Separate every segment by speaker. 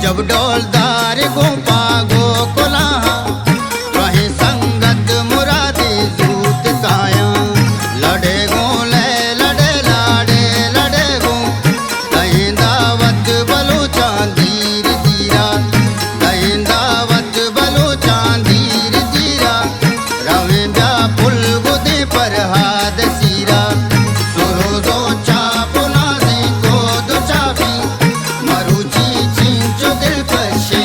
Speaker 1: जब डोलदार गोपा गोकुला वहीं संगत मुरादी दूत काया लड़े गो ले लड़े लाड़े लड़े गो कहीं दावत बलो चांदीर दीरा कहीं दावत बलो चांदीर दीरा रविंदा पुल गुदे पर हाथ सीरा सुरो दो चापुना सी को दो चापी मरुची चिंचो दिल पर शे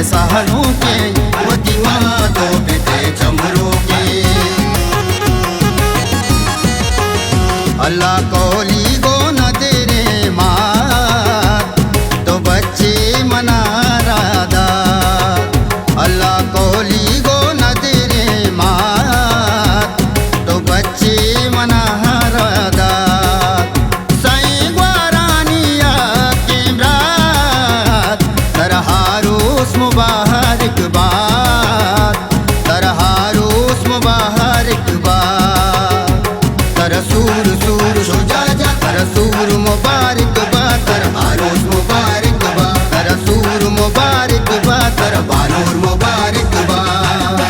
Speaker 1: मैं सहलों के वती माँ तो पिते चमरों के अल्लाह कोली गो न तेरे माँ तो बच्चे मना राधा अल्लाह कोली गो न तेरे माँ तो बच्चे मना राधा साईं ग्वारानिया के रात तरहारूस मुबारक बात तरहारूस मुबारक बात तरसूर सूर शुजा जा तरसूर मुबारक बात तरहारूस मुबारक बात तरसूर मुबारक बात तरबानूर मुबारक बात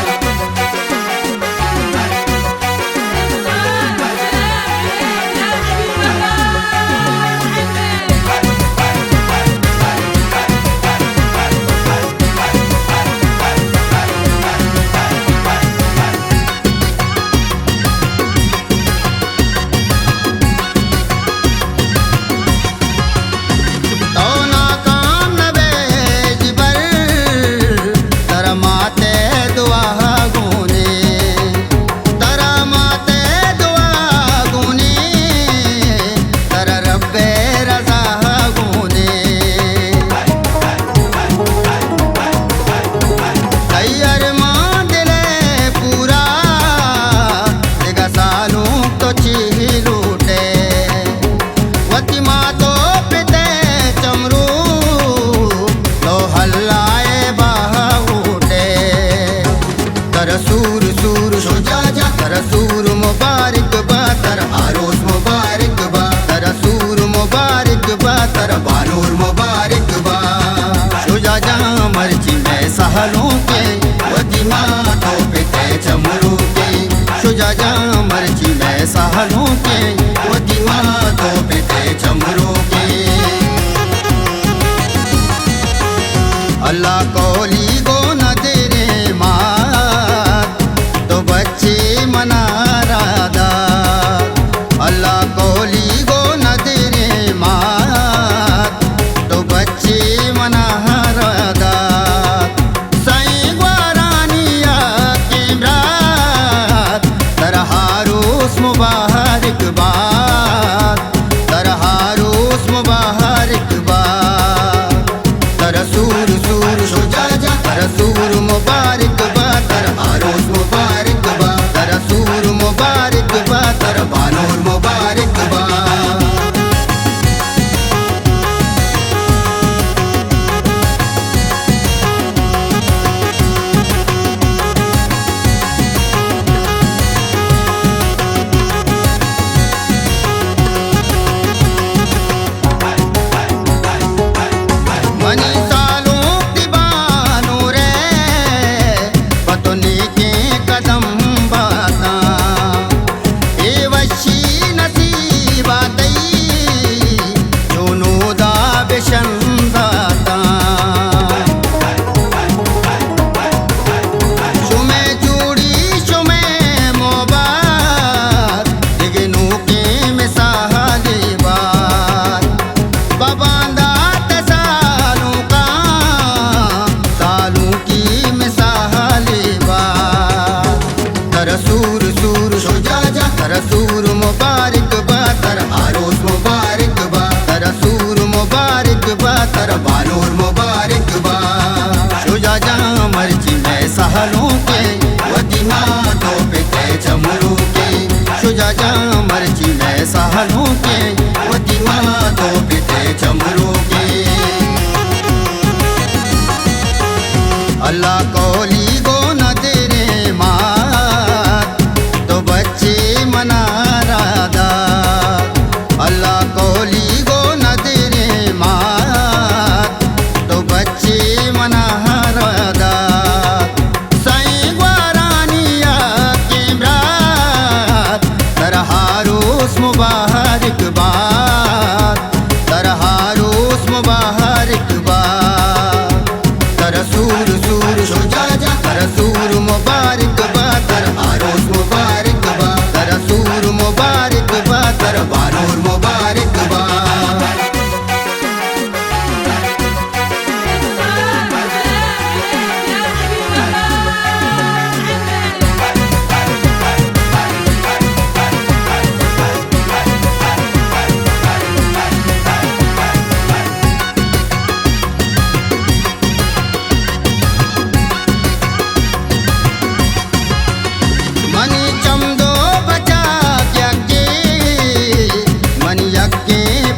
Speaker 1: तरसूर सूर शुजा जा तरसूर मुबारक बात तरहारूस मुबारक बात तरसूर मुबारक बात तरबानूर मुबारक बात शुजा जा मर्जी मैं सहलों के वती माँ तो पिते चमरों के शुजा जा मर्जी मैं सहलों के वती माँ तो पिते चमरों के अल्लाह कोली गो न तेरे माँ तो बच्चे मना राधा अल्लाह कोली गो न तेरे माँ तो बच्चे मना राधा साईं ग्वारानिया के रात तरहारूस मुबारक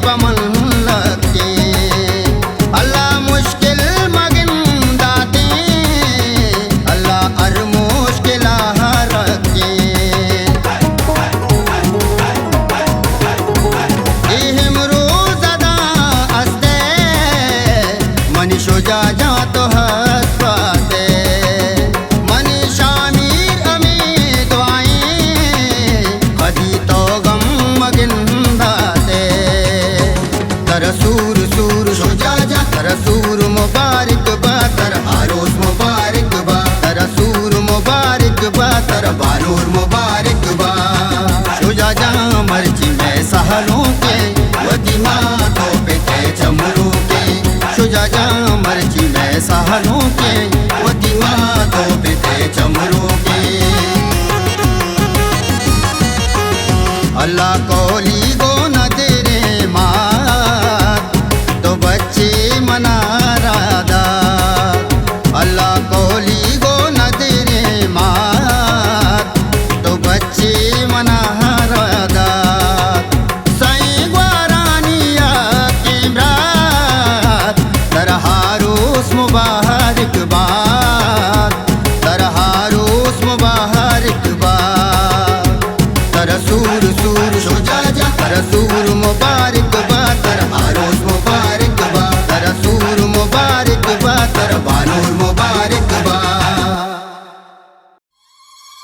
Speaker 1: पमन लगते अल्लाह मुश्किल मगिन दाते अल्लाह हर मुश्किल रखे इहम रोज़दा अस्ते मनी शुजा जा तो हस पाते मनी शामीर अमीर दुआएं कदी तो गम मगिन दाते तरसूर सूर शुजा जा तरसूर मुबारक बा तर आरोस मुबारक बा तरसूर मुबारक बा तर बारूर मुबारक बा शुजा जा मर्जी में सहलों के वदीमा तो पे चमरू के शुजा जा मर्जी में सहलों के वदीमा तो पे चमरू के अल्लाह कोली गो न तेरे मात तो बच्चे मना रादा अल्लाह कोली गो न तेरे मात तो बच्चे मना रादा साईं ग्वारानिया के रात तरहारोस मुबारक बात तरहारोस मुबारक बात तरसूर सूर शुजा जा तरसूर मुबारक बा तर आरोस मुबारक बा तरसूर मुबारक बा तर बानूर मुबारक बा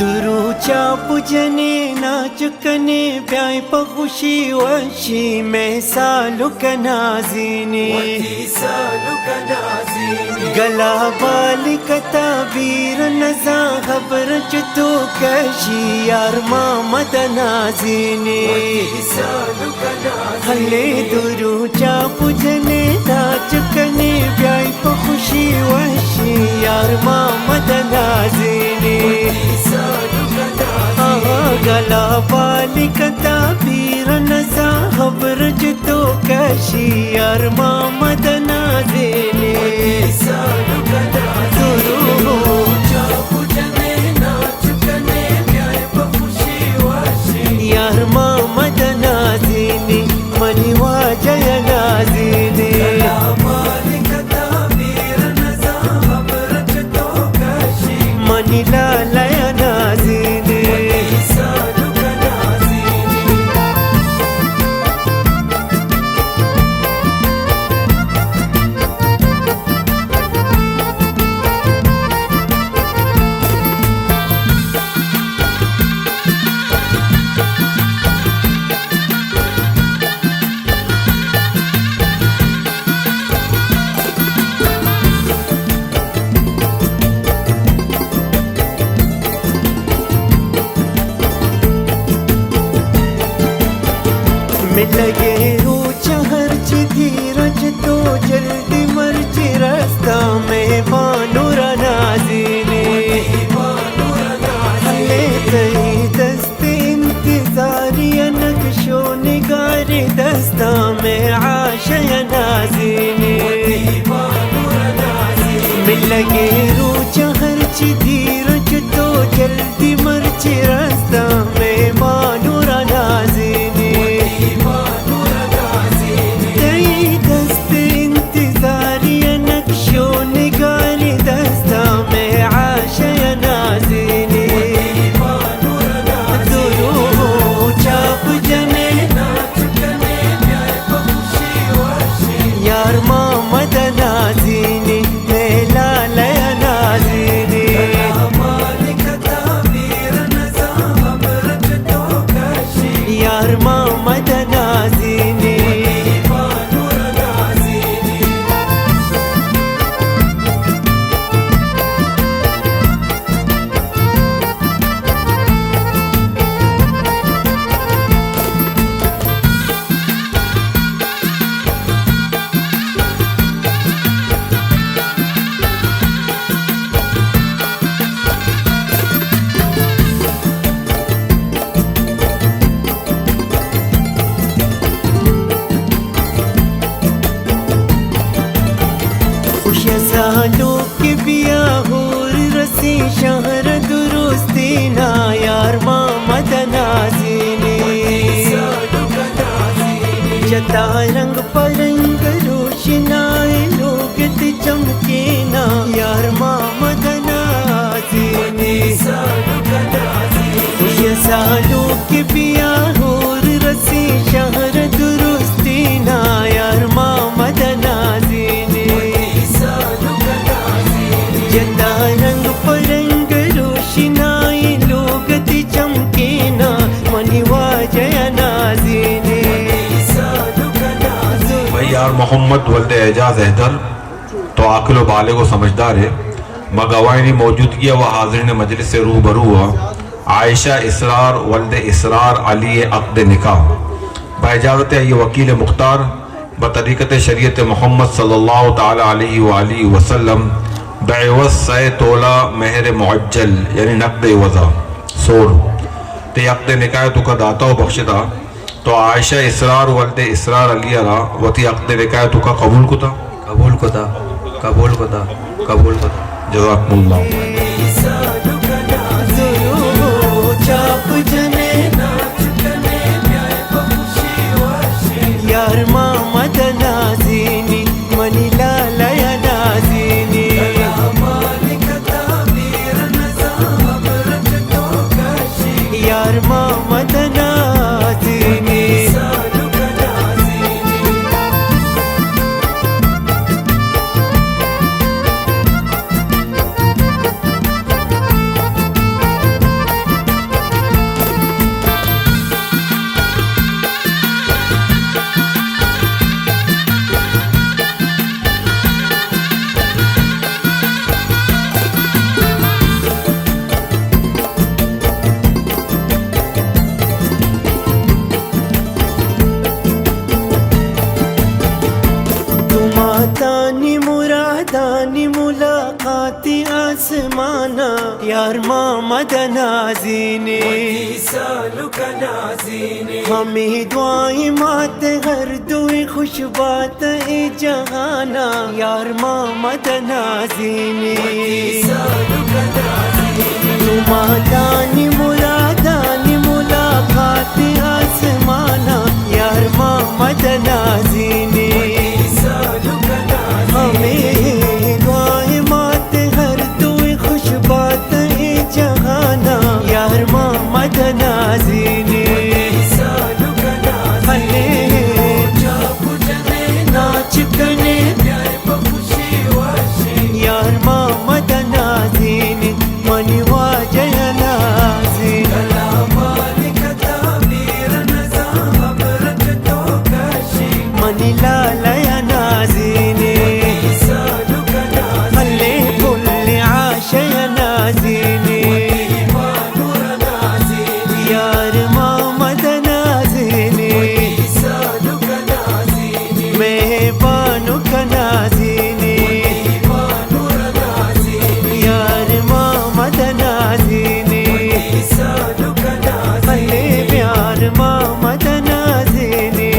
Speaker 2: दुरूचा पूजने नाचकने प्याय पखुशी वशी में सालु कनाजीने गला बालिकता वीर नजा खबर चतो कशी यार मामद नाजीने हले दुरूचा पूजने नाचकने प्याय पखुशी वशी यार मामद नाजीने गला बालिकता वीर नजा खबर तो कशी यार मामद नाज़ेने यार मामद नाज़ेने मनी वाजय नाज़ेने मनी लालय नाज़ेने मिल लगे ऊंचा हर्च धीरज तो जल्दी मर्ज रास्ता में बानुर नाज़ीने हले तई दस्ते इंतजारिया नक्शो निगार दस्ता में आशय नाज़ीने मिल लगे ऊंचा हर्च धीरज तो जल्दी मर्ज रास्ता में बानुर नाज़ीने यार मामद नाज़ीने मेला लय नाज़ीने यार मामद नाज़ीने सालों के बिया हूर रसी शहर दुरुस्तीना यार मोहम्मद नाज़ीने जता रंग परंग रोशनाए लोगत चमकेना यार मोहम्मद नाज़ीने ये सालों के बिया हूर रसी शहर दुरुस्तीना यार मोहम्मद नाज़ीने जता रंग परंग रोशनाई लोगत चमकेना मनी वाजया नाज़ीने।
Speaker 3: भाई यार मोहम्मद वल्द एजाज हैदर तो आकिल बाले को समझदार है। मगवाइनी मौजूदगी व हाजिर मजलिस से रूबरू हुआ। आयशा इसरार वल्द इसरार अली अक़द निकाह बाइजाज़त ये वकील मुख्तार बतरीक़त शरीयत मोहम्मद सल्लल्लाहु ताला अलैहि वालिहि वसल्लम बेवस सै तोला महर मुअज्जल यानी नक़द वज़ा सोर ते अक़द निकाह तुका दाता बख्शदा तो आयशा इसरार वल्द इसरार अली अला वती अक़द निकाह तुका कबूल कुता जज़ाकुमुल्लाह।
Speaker 2: चाप जने यार मोहम्मद नाज़ीनी मनी लालया नाज़ीनी यार मोहम्मद नाज़ीनी तानी मुरादानी मुलाकाती आसमाना यार मोहम्मद नाज़ीने हमें दुआएं मात हर दुए खुश बात ए जहाना यार मोहम्मद नाज़ीने तानी मुरादानी मुलाकाती आसमाना यार मोहम्मद नाज़ीने हमें दुआएं मात हर दुए खुश बात ए जहाना यार मोहम्मद नाज़ीने हले नाच कने यार मोहम्मद नाज़ीने मनी वाजया नाज़ीने मनी लालया नाज़ीने हले फुल आशया नाज़ीने यार मोहम्मद नाज़ीने मेहबानों का नाज़ीने यार मोहम्मद नाज़ीने हले प्यार मोहम्मद नाज़ीने।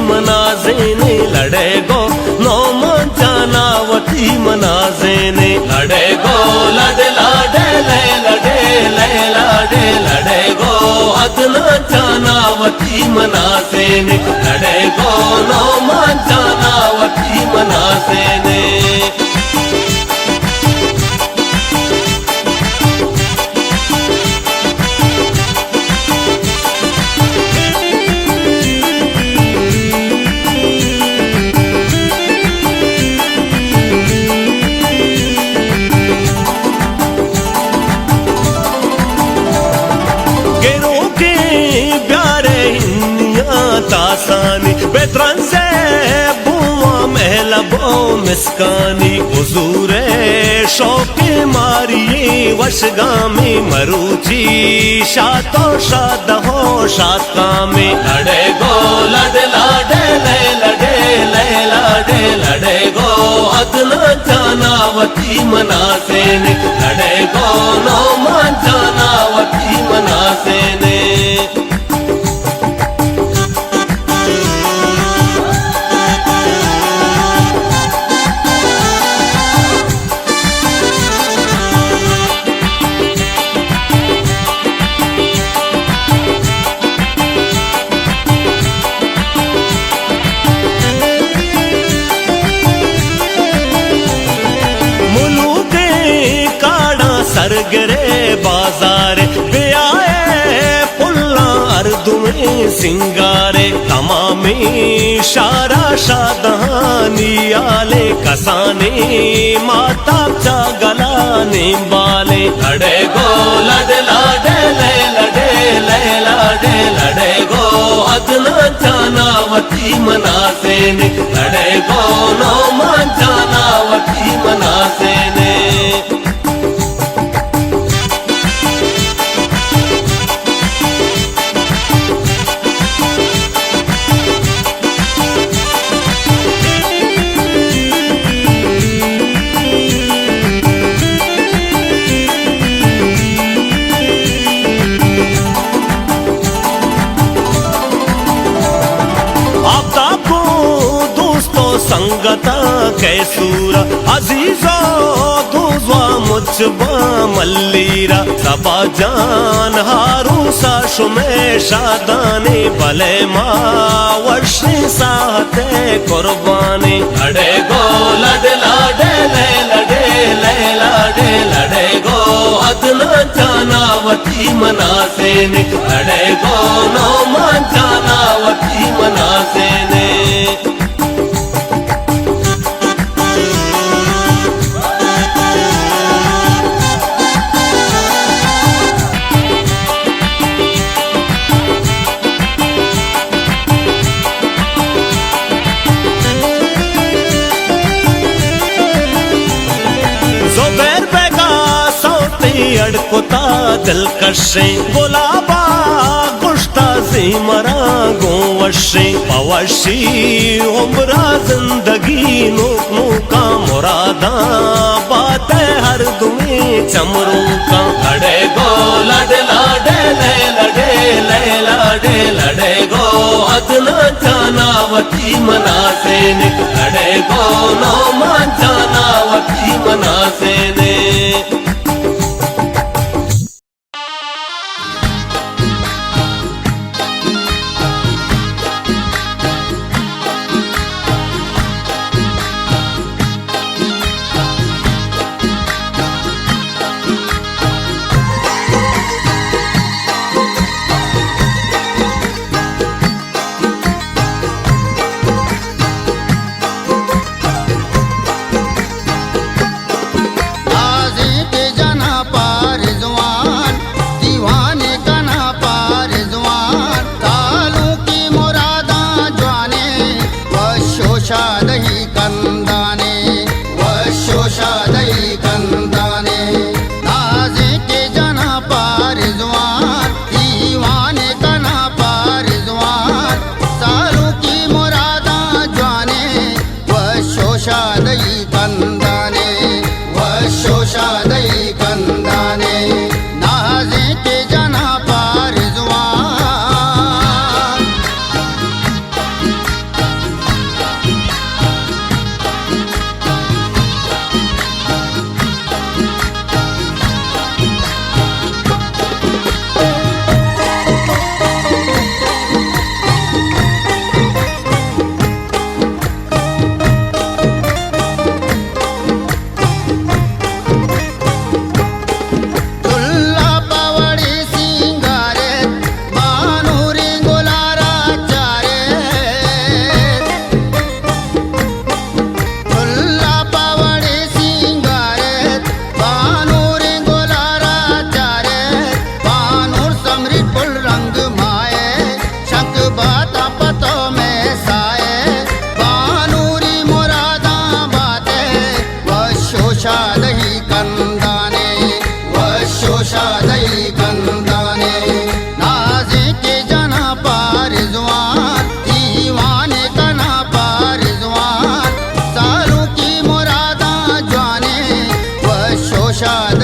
Speaker 4: मनाजेने लड़े गो नौमान जानावती मनाजेने लड़े गो लड़े लाडे ले लाडे लड़े गो अदना जानावती मनाजेने लड़े गो नौमान जानावती मनाजेने तासानी बेतरन से बुआ महलबो मिसकानी हुजूरे शौके मारिए वशगामी मरूची शातो शाद हो शाका में लड़े गो लड़े लाडे ले लड़े गो अदना जानावती मनासेने लड़े गो नौमान जानावती मनासेने सरगरे बाजार पे आए पुल्ला अर्दु में सिंगारे तमामी शारा शादहानी आले कसाने माता चा गलाने बाले लड़े गो लड़े लाडे ले लड़े गो अदना जानावती मनासेने लड़े गो नौमान जानावती मनासेने संगता कैसूरा अजीजो दूजवा मुझबा मल्लीरा सबा जान हारूसा शुमे शादाने भले माँ वर्षी साहते कुर्बानी लड़े गो लड़े लाडे ले लड़े गो अदना जानावती मनासेने लड़े गो नौमान जानावती मनासेने अड़कोता दिलकशे गुलाबा गुश्ता से मरा गोवशे पवशी उम्रा जिंदगी नूक का मुरादा बात हर दुए चमरू का लड़े गो लड़े लाडे लड़े गो अदना जानावती मनासेने लड़े गो नौमान जानावती मनासेने
Speaker 1: आज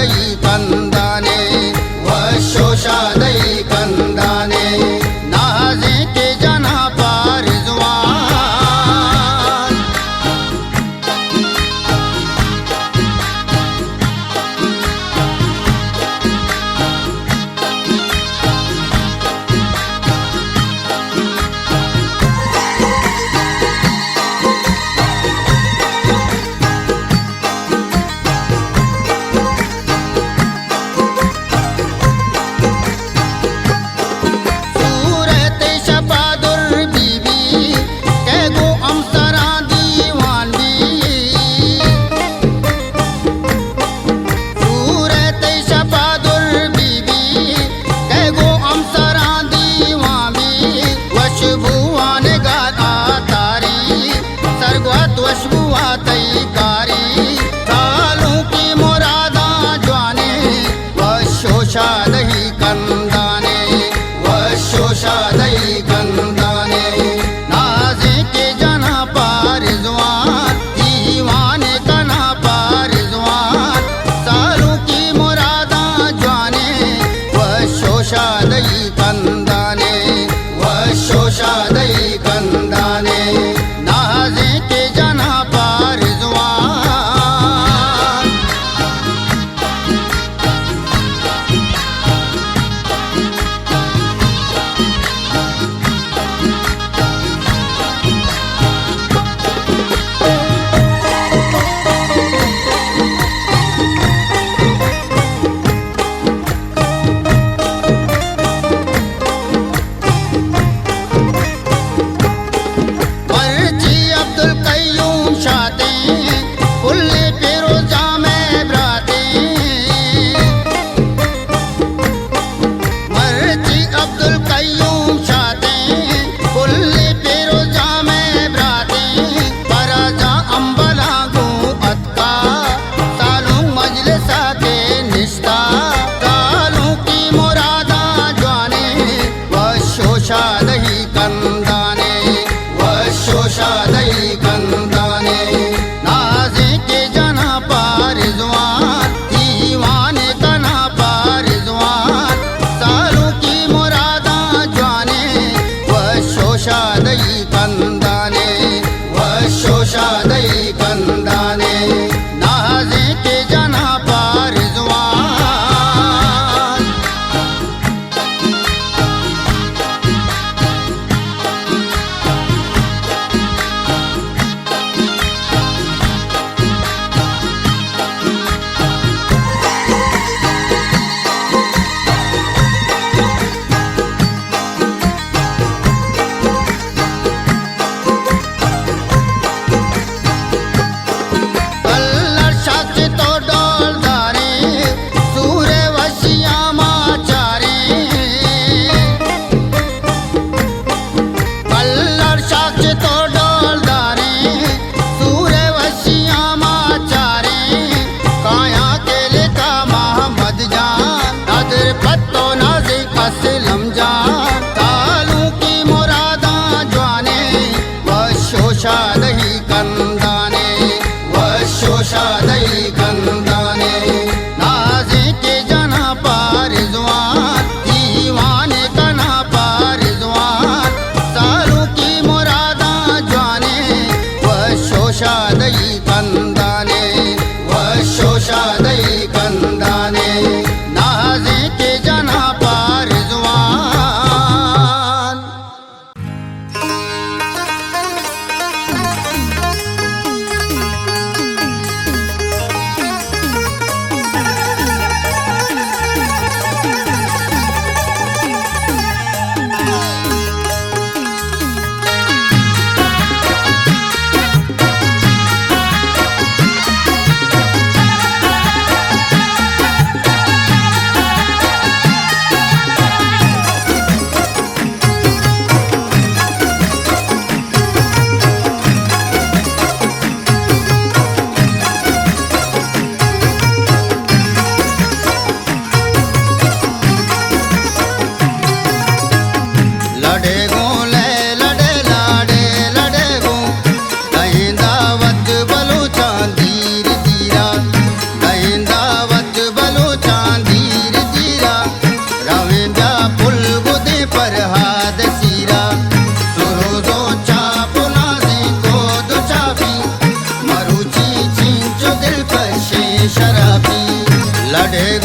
Speaker 1: शोषादयी कंदाने व शोषादयी कंदाने नाजे के जना पार जुआन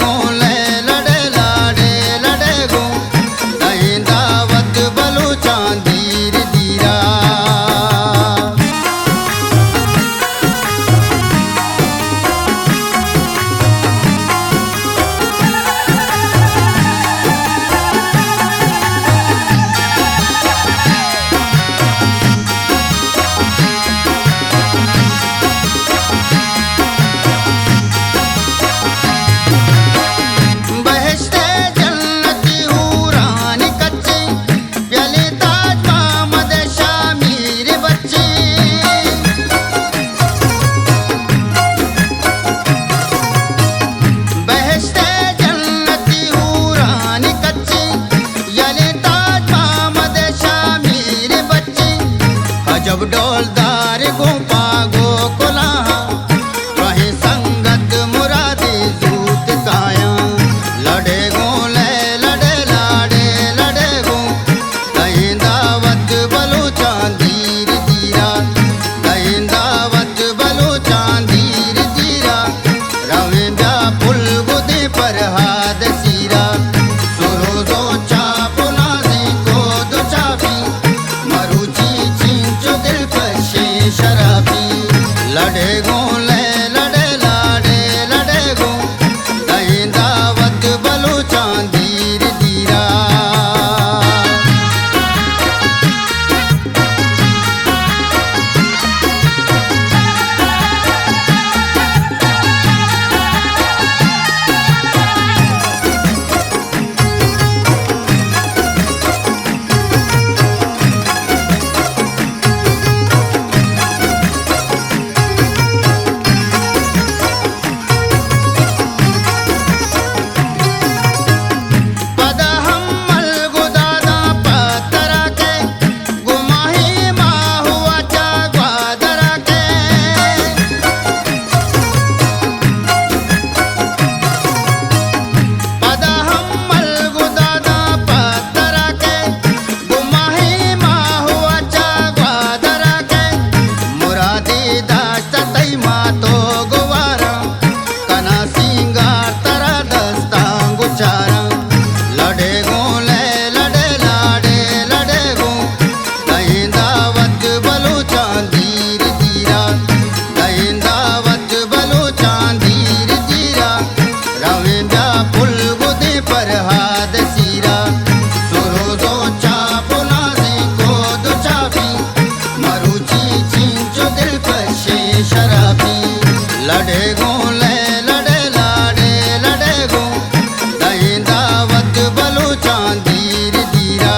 Speaker 1: गो ले लड़े लाड़े लड़े गो दही दावत बलू चांदीर दीरा बहश्ते जन्नती हूरानी कच्ची प्याले ताज मोहम्मद शामीर बच्ची बहश्ते जन्नती हूरानी कच्ची याले ताज मोहम्मद शामीर बच्ची अजब डोलदार गोपा गोकुला वहीं संगत मुरादी जूत काया लड़े गो ले लड़े लाड़े लड़े गो दही दावत बलू चांदीर दीरा दही दावत बलू चांदीर दीरा रविंद्रा पुल गुदे पर हाद सीरा सुरोजो चापो नाजी को दो चापी मरुची चिंचो दिल कशे शराबी लड़े गो ले लड़े लाड़े लड़े गो दही दावत बलू चांदीर दीरा पद हमल गुदादा पतरा के गुमाही माँ हुआ चाग्वादरा के पद हमल गुदादा पतरा के गुमाही माँ हुआ चाग्वादरा के मुरादी दाश्त तई माँ तो गुवारा कना सिंगार तरा दस्तांग उचारा लड़े गो ले लड़े लाड़े लड़े गो दही दावत बलू चांदीर दीरा दही दावत बलू चांदीर दीरा रविंद्रा पुल गुदे पर हाद सीरा सुरोजो चापो नाजी को दो चापी मरुची चिंचो दिल कशे शराबी लड़े गो ले लड़े लाड़े लड़े गो दही दावत बलू चांदीर दीरा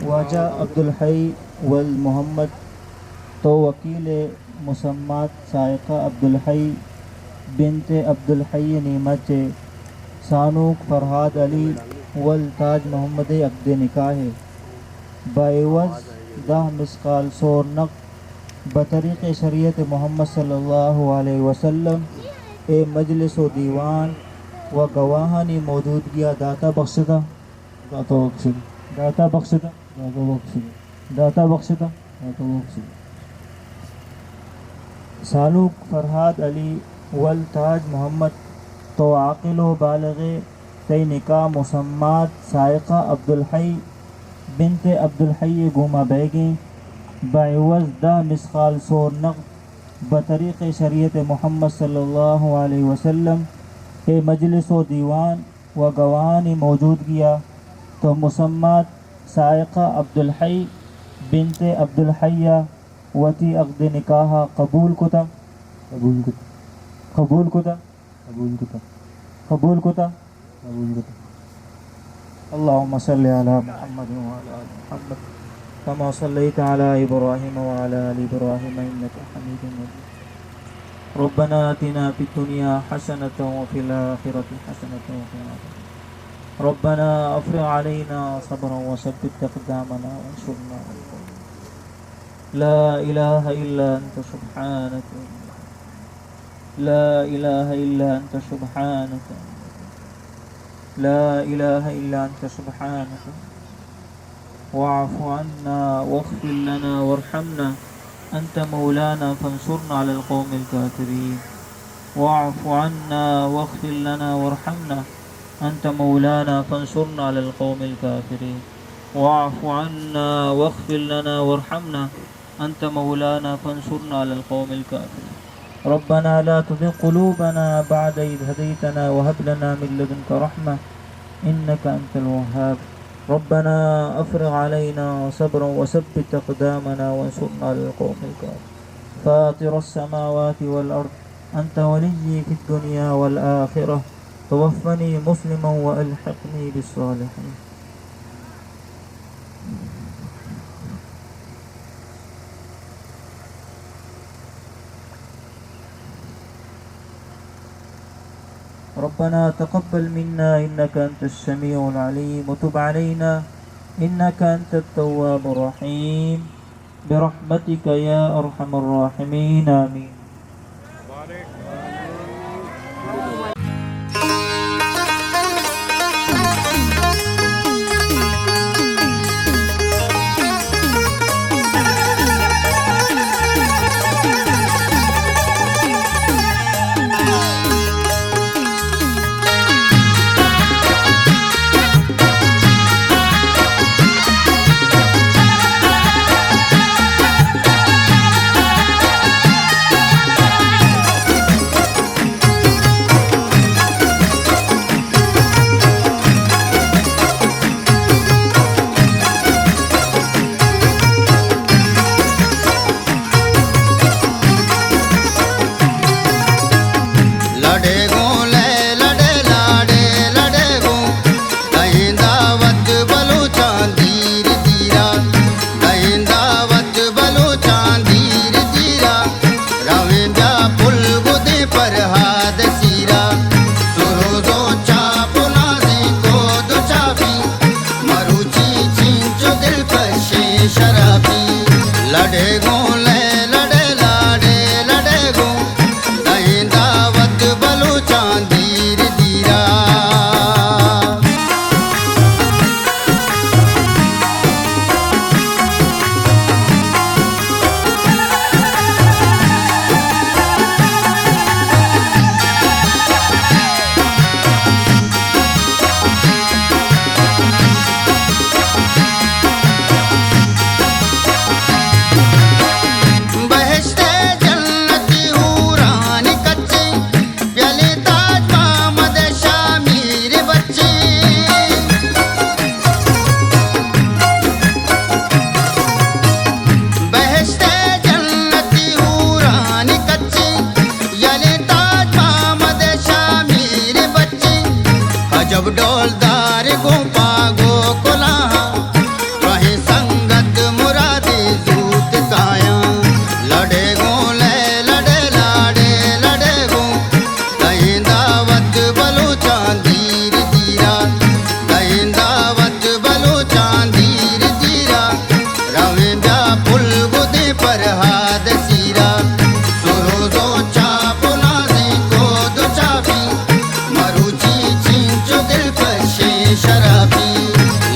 Speaker 5: ख्वाजा अब्दुल हई वल मोहम्मद तो वकील मुसम्मात सायका अब्दुल हई बिनते अब्दुल हई नीमत सानूक फरहाद अली वल ताज मोहम्मद अब्द निकाह बाइवज दाह मिसकाल सोर नक बतरीक़ शरीयत मोहम्मद सल्लल्लाहु अलैहि वसल्लम ए मजलिस व दीवान व गवाहानी मौजूदगी दाता बख्शदा दाता बख्शदा दाता बख्शदा दाता बख्शदा दाता बख्शदा दाता बख्शदा सालूक फरहाद अली वल ताज मोहम्मद तो आकिलो बालगे तय निकाह मुसम्मात सायका अब्दुल हई बिनते अब्दुल हई गुमा बैगे बाइवज दा मिसकाल सोर नक़ बतरीक़ शरीयत मोहम्मद सल्लल्लाहु अलैहि वसल्लम ए मजलिस व दीवान व गवानी मौजूदगिया तो मुसम्मात सायका अब्दुल हई बिनते अब्दुल हय्या वती अक़द निकाह कबूल कुता कबूल कुता कबूल कुता कबूल कुता कबूल कुता कबूल कुता। अल्लाहुम्मा सल्लि अला मुहम्मद व अला आलि मुहम्मद कमा सल्लैता अला इब्राहीम व अला आलि इब्राहीम इन्नका हमीदुम मजीद। रब्बना आतिना फिद दुनिया हसनतन व फिल आखिरति हसनतन व क़िना अज़ाबन। रब्बना अफ़्रिग़ अलैना सब्रन व सब्बित अक़दामना वंशुरना अलल क़ौमिल काफ़िरीन। ला इलाहा इल्ला अंत सुब्हानक ला इलाहा इल्ला अंत सुब्हानक ला इलाहा इल्ला अंत सुब्हानक वअफ़ु अन्ना वग़फ़िर लना वरहमना अंत मौलाना फंसुरना अलल क़ौमिल काफ़िरीन। वअफ़ु अन्ना वग़फ़िर लना वरहमना अंत मौलाना फंसुरना अलल क़ौमिल काफ़िरीन। वअफ़ु अन्ना वग़फ़िर लना वरहमना अंत मौलाना फंसुरना अलल क़ौमिल काफ़िरीन। रब्बना ला तुज़िग़ क़ुलूबना बअद इज़ हदैतना व हब लना मिन लदुनका रहमह इन्नका अंतल वह्हाब। रब्बना अफ़्रिग़ अलैना सब्रन व सब्बित अक़दामना वंसुरना अलल क़ौमिल काफ़िरीन। फ़ातिरस समावाति वल अर्ज़ अंत वलिय्यी फ़िद दुनिया वल आख़िरह तवफ़्फ़नी मुस्लिमन व अल्हिक़नी बिस्सालिहीन। रब्बना तक़ब्बल मिन्ना इन्नका अंतस समीउल अलीम व तुब अलैना इन्नका अंतत तव्वाबुर रहीम बिरहमतिका या अरहमर राहिमीन आमीन।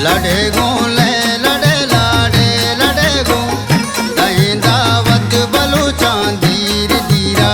Speaker 1: लड़े गो ले लड़े लाड़े लड़े गो दही दावत बलूचां धीर धीरा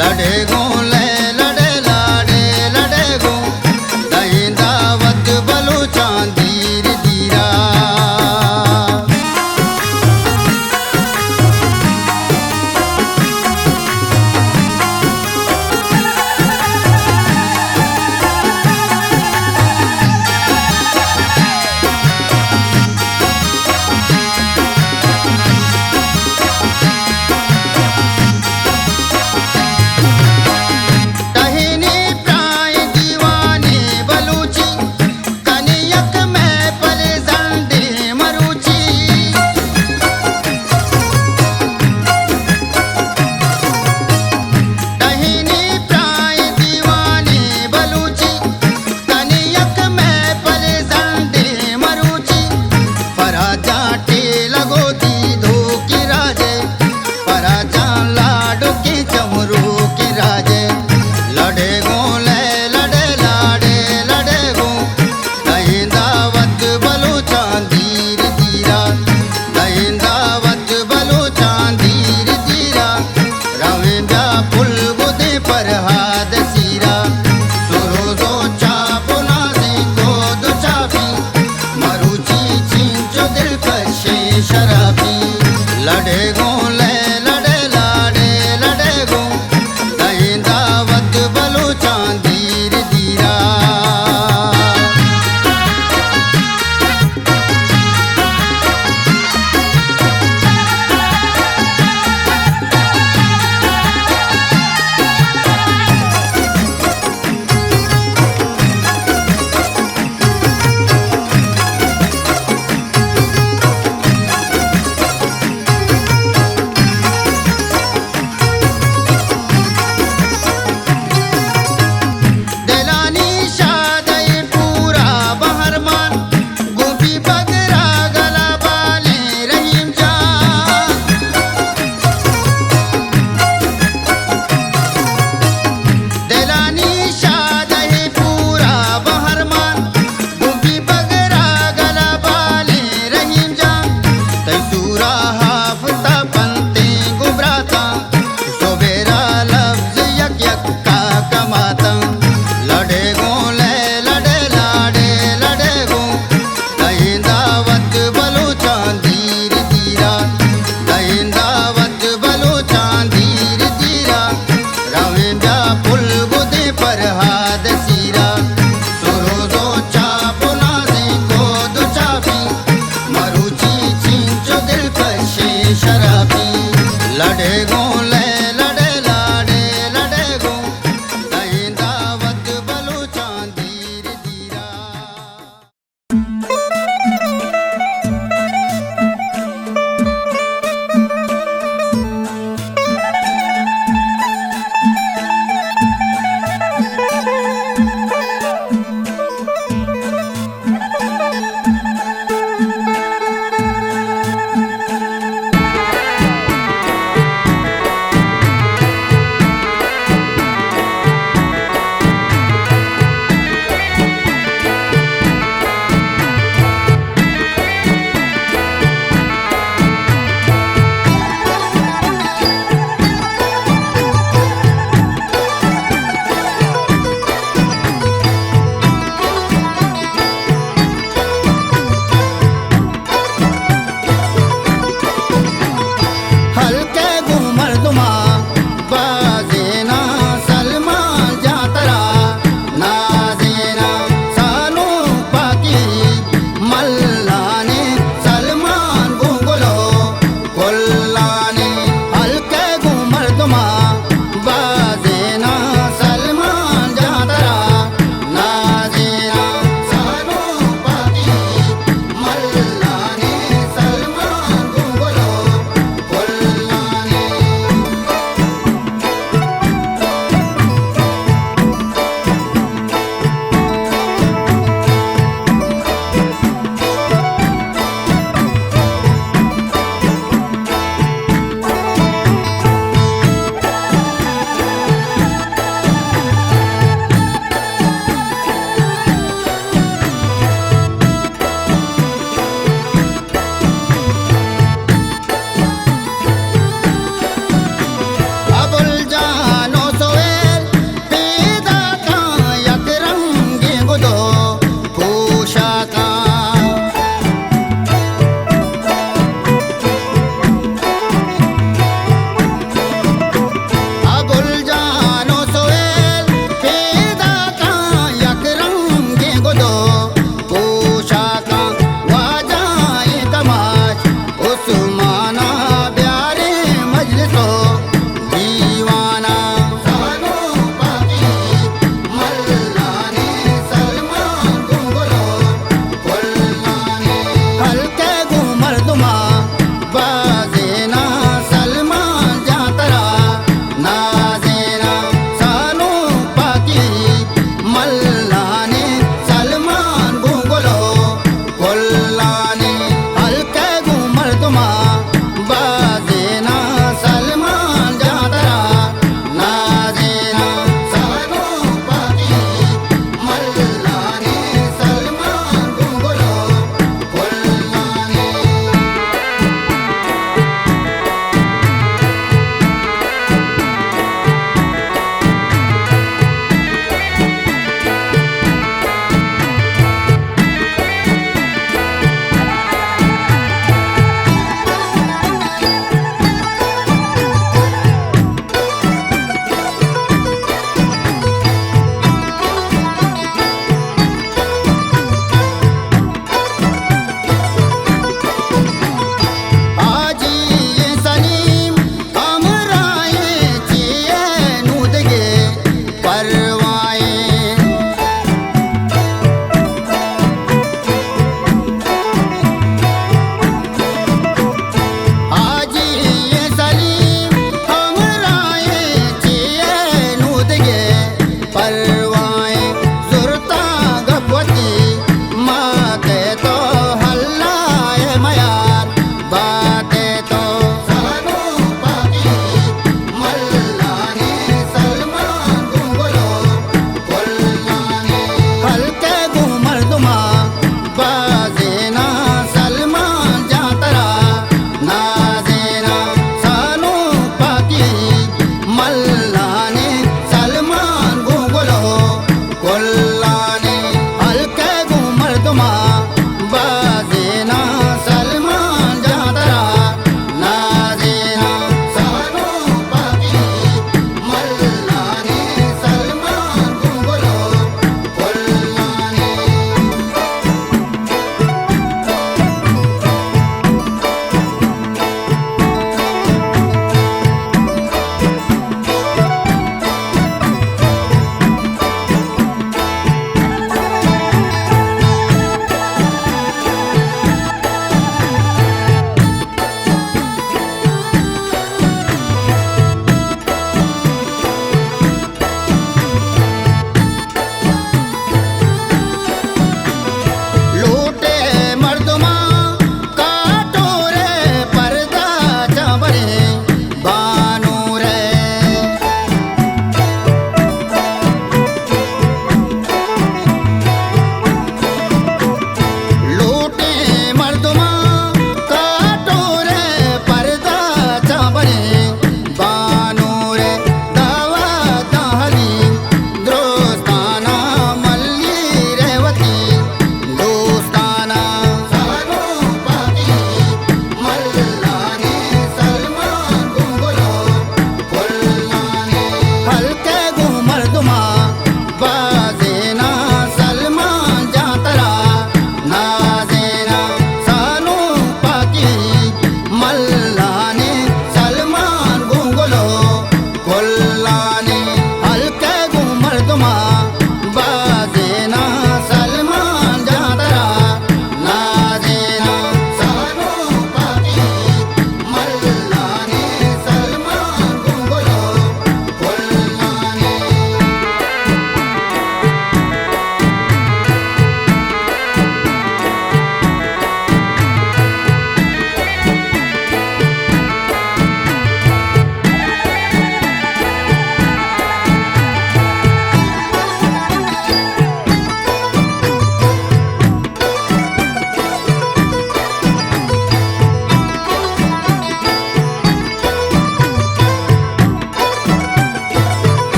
Speaker 1: लड़े गो ले लड़े लाड़े लड़े गो दही दावत बलूचां धीर धीरा लड़े गो ले लड़े लाड़े लड़े गो दही दावत बलूचां धीर धीरा लड़े गो ले लड़े लाड़े लड़े गो दही दावत बलूचां धीर धीरा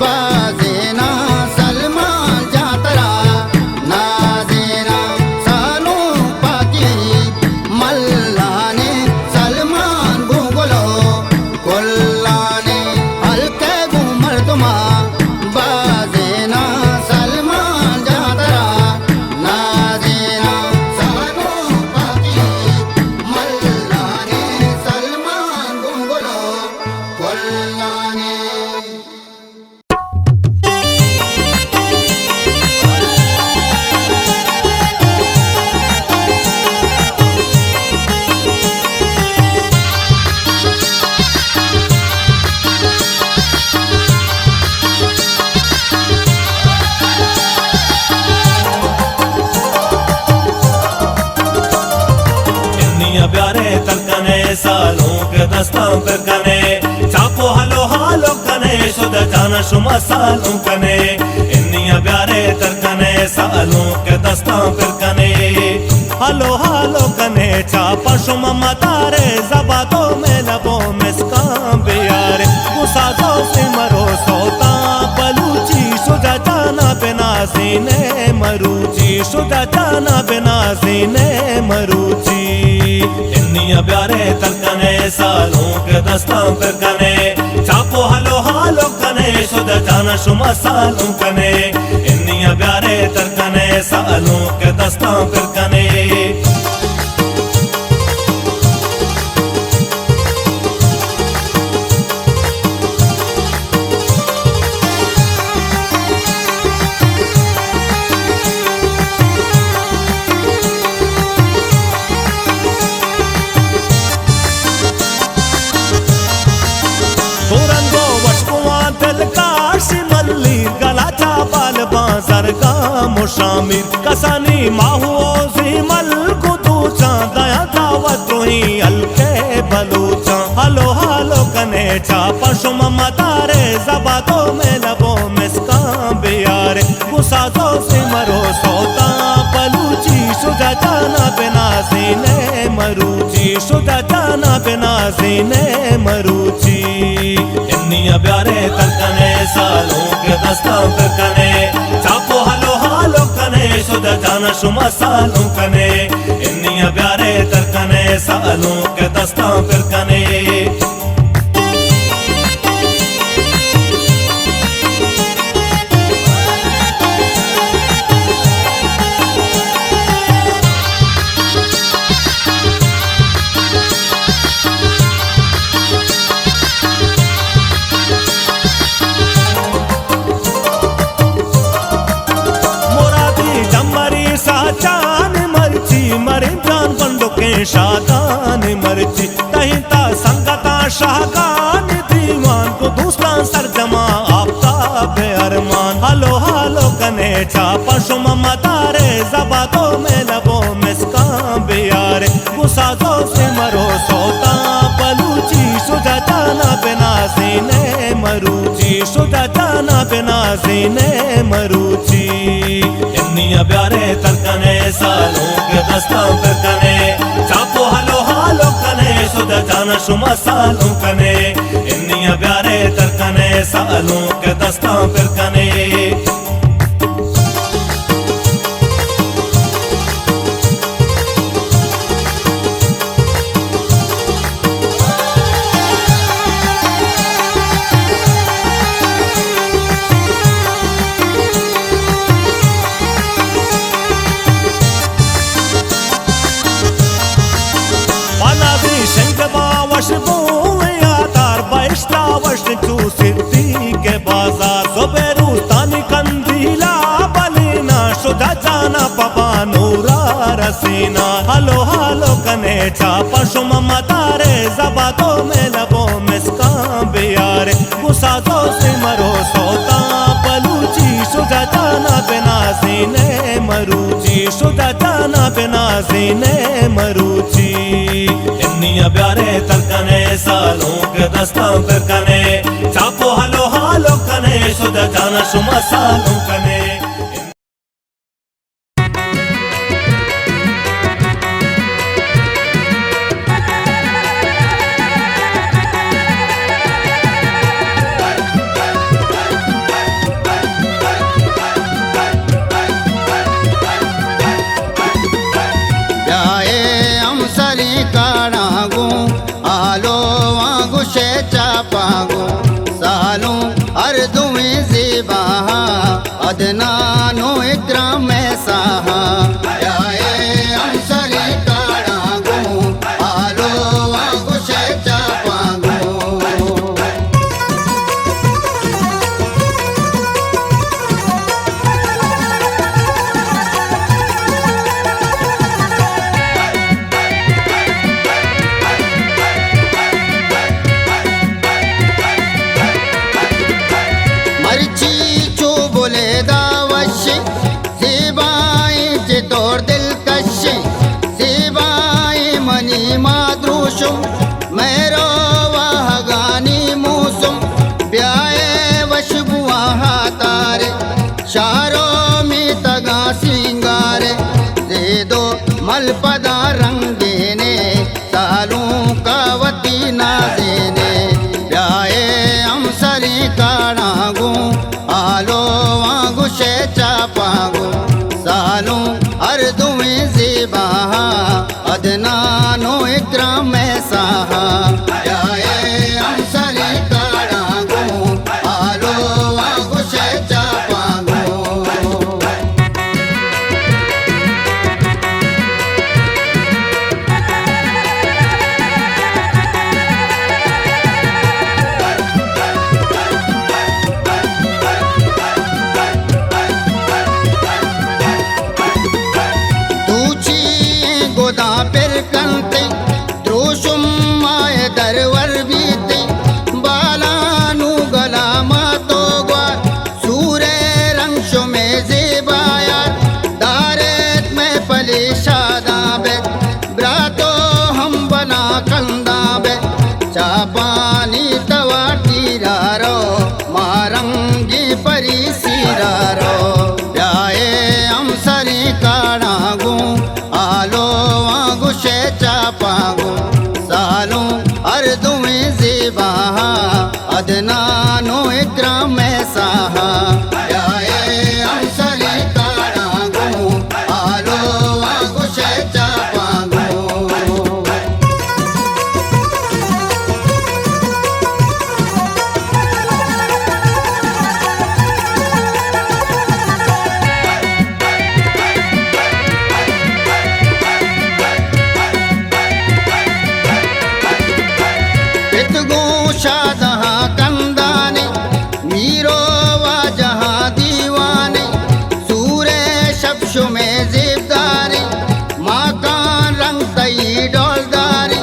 Speaker 1: बाजेना सलमान जातरा नाजेना सानू पाकी मल्लाने सलमान गुगलो कोल्लाने हल्के घूमर तुमा बाजेना सलमान जातरा नाजेना सानू पाकी मल्लाने सलमान गुगलो कोल्लाने
Speaker 4: इन्निया प्यारे तलकने सालों के दस्तां पर कने चापो हलो हालो कने शुद्ध जाना शुमा सालों कने इन्निया प्यारे तलकने सालों के दस्तां पर कने हलो हालो कने चापा शुमा मतारे जबातो में लबो मिसकां बियारे गुस्सा दो से मरो सोता बलूची शुद्ध जाना बिना सीने मरूची शुद्ध जाना बिना सीने मरूची इन्निया प्यारे तलकने सालों के दस्तां पर कने चापो हलो हालो कने शुद्ध जाना शुमा सालों कने इन्निया प्यारे तलकने सालों के दस्तां पर कने तुरंगो वशकुआ दिल काश मल्ली गला चापाल बाजार का मुशामिर कसानी माहुओ जिमल कुतूचा दया दावत रोही अलके बलूचा हलो हालो कने चापा शुम मतारे जबातो में लबो मिसका बियारे गुस्सा दो से मरो सोता बलूची शुजा जाना बिना सीने मरूची शुजा जाना बिना सीने मरूची इन्निया प्यारे तलकने सालों के दस्तां पर कने चापो हलो हालो कने शुद्ध जाना शुमा सालों कने इन्निया प्यारे तलकने सालों के दस्तां पर कने जान मर्ची मरे जान बंडो के शादान मर्ची तहिता संगता शाहगान दीवान को दूसरा सरजमा आफ्ताब अरमान हलो हालो कने चापा शुमा मतारे जबातो में लबो मिसका बियारे गुस्सा दो से मरो सोता बलूची शुजा जाना बिना सीने मरूची शुजा जाना बिना सीने मरूची इन्निया प्यारे तलकने सालों के दस्तां पर कने चापो हलो हालो कने शुद्ध जाना शुमा सालों कने इन्निया प्यारे तलकने सालों के दस्तां पर कने के बाजार ज़ुबैरुस्तानी कंदीला बलीना शुदा जाना पपा नूरा रसीना हलो हालो कने चापा शुमा मतारे जबातो में लबो मिसका बियारे गुस्सा दो से मरो सोता बलूची शुदा जाना बिना सीने मरूची शुदा जाना बिना सीने मरूची इन्निया प्यारे तलकने सालों के दस्तां पर कने चापो हलो हालो कने शुदा जाना शुमा सालों कने
Speaker 1: ज़ेबा अदनानो इकराम साहा ब्याए अंसरी काड़ागो आलो आगुशे चापागो मर्ची चो बोले दावश ज़ेबाए जे तोर दिलकश ज़ेबाए मनी माद्रूशुम मेरो वाहगानी मूसुम ब्याए वशबुआ तारे शारो में तगा सिंगारे दे दो मलपदा रंगेने सालों का वती नाजेने ब्याए अमसरी काड़ागो आलो आगुशे चापागो सालों अर्दुए ज़ेबा अदनानो इकराम साहा ब्याए अमसरी काड़ागो आलो आगुशे चापागो तूची गोदा पर कंते द्रोशुम माए दरवर बीते बालानु गला मातो ग्वार सूरे रंगशो में ज़ेबाया दारेत में पले शादाबे ब्रातो हम बना कंदाबे चापानी तवा टीरारो मारंगी परी सीरारो ब्याए अमसरी काड़ागो आलो आगुशे चापागो सालों अर्दुए ज़ेबा अदनानो इकराम साहा ब्याए अमसरी काड़ागो आलो आगुशे चापागो पितगो शादहा कंदाने मीरो वा जहाँ दीवाने सूरे शब्शो में ज़ेबदारी माकान रंग तई डोलदारी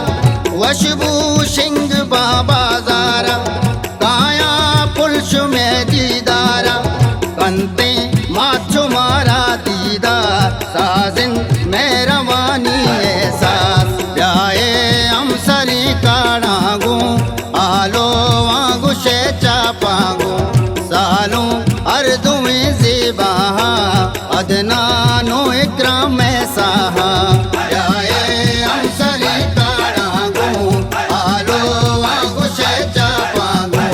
Speaker 1: वशबू शिंग बाबा जारा काया पुलश में दीदारा कंते माचो मारा दीदार साजिन में रवानी एहसास ब्याए अमसरी काड़ागो आलो आगुशे चापागो सालों अर्दुए ज़ेबा अदनानो इकराम साहा ब्याए अमसरी काड़ागो आलो आगुशे चापागो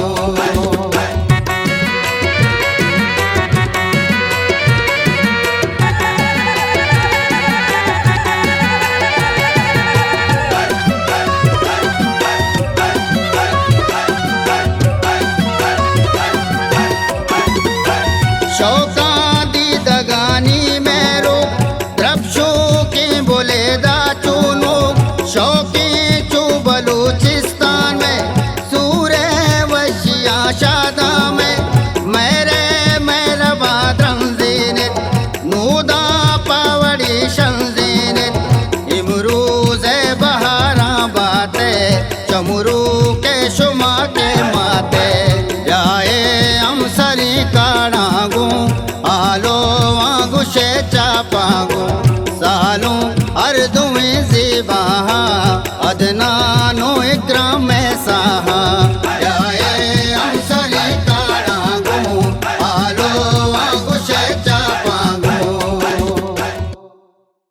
Speaker 1: शौका दी दगानी मेरो द्रब्शो के बोले दा चूनो शौकी चू बलूचिस्तान में सूरे वशिया शादा में मेरा बादरम ज़ीनित नूदा पावड़ी शंजीनित इमरूज़ बहारा बाते चमरू के शुमा के माते ब्याए अमसरी काड़ागो आलो आगुशे चापागो